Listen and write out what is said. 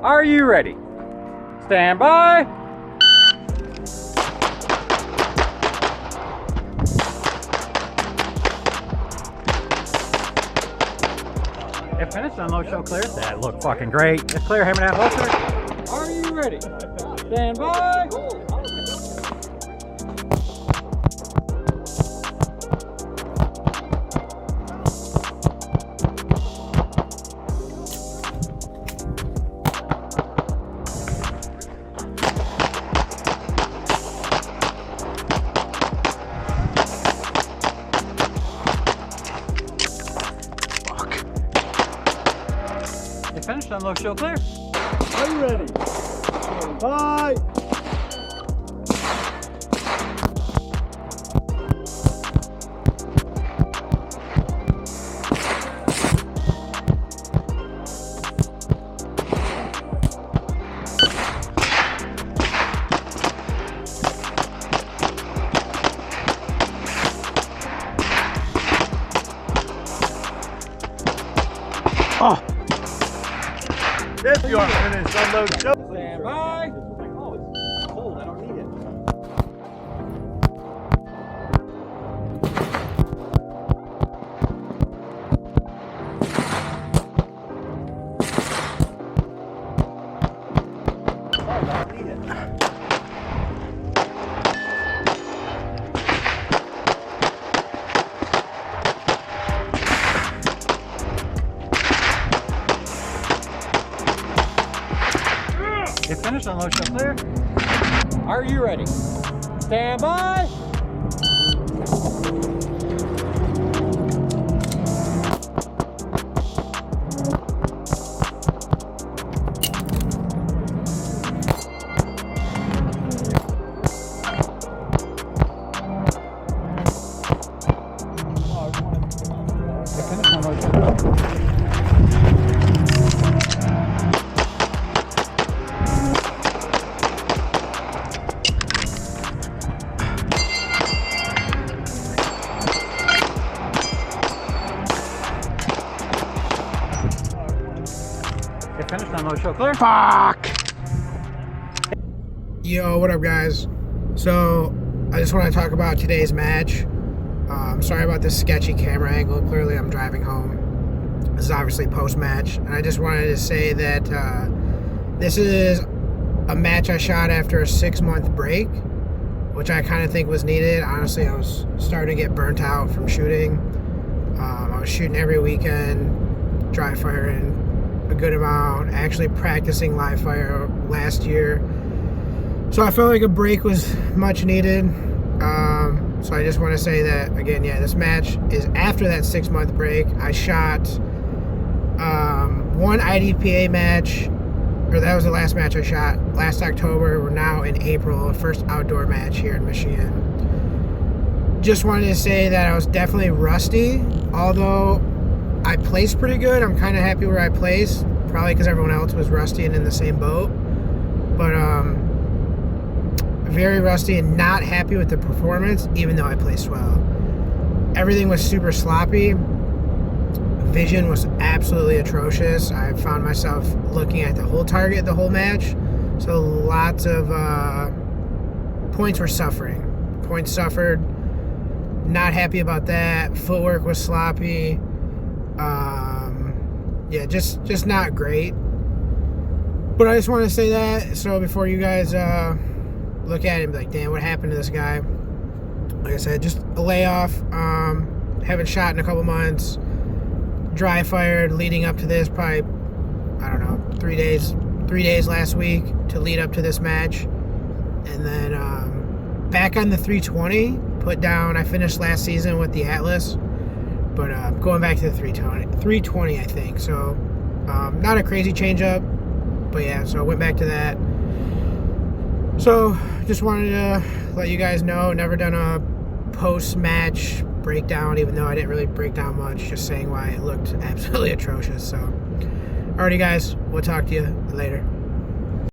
Are you ready? Stand by. It finished on low, show clear. That looked fucking great. It's clear, hammer down holster. Are you ready? Stand by. It finished on low, show clear. Are you ready? Stand by. Oh! If you are finished on those shows. Stand by. Oh, it's cold. I don't need it. It finished on low, show clear. Are you ready? Stand by. It finished on low, show clear. It finished on low, show clear. Fuck! Yo, what up, guys? So, I just want to talk about today's match. I'm sorry about this sketchy camera angle. Clearly, I'm driving home. This is obviously post-match. And I just wanted to say that this is a match I shot after a 6-month break, which I kind of think was needed. Honestly, I was starting to get burnt out from shooting. I was shooting every weekend, dry firing a good amount, actually practicing live fire last year. So I felt like a break was much needed. So I just want to say that, again, yeah, this match is after that 6-month break. I shot one IDPA match, or that was the last match I shot last October. We're now in April, first outdoor match here in Michigan. Just wanted to say that I was definitely rusty, although I placed pretty good. I'm kind of happy where I placed, probably because everyone else was rusty and in the same boat. But very rusty and not happy with the performance, even though I placed well. Everything was super sloppy. Vision was absolutely atrocious. I found myself looking at the whole target the whole match. So lots of points were suffering. Points suffered. Not happy about that. Footwork was sloppy. Yeah, just not great. But I just want to say that, so before you guys look at it and be like, damn, what happened to this guy? Like I said, just a layoff. Haven't shot in a couple months. Dry fired leading up to this, probably, I don't know, 3 days last week to lead up to this match. And then back on the 320, put down, I finished last season with the Atlas. But going back to the 320, I think. So, not a crazy change up. But yeah, so I went back to that. So, just wanted to let you guys know, never done a post-match breakdown, even though I didn't really break down much, just saying why it looked absolutely atrocious. So, alrighty guys, we'll talk to you later.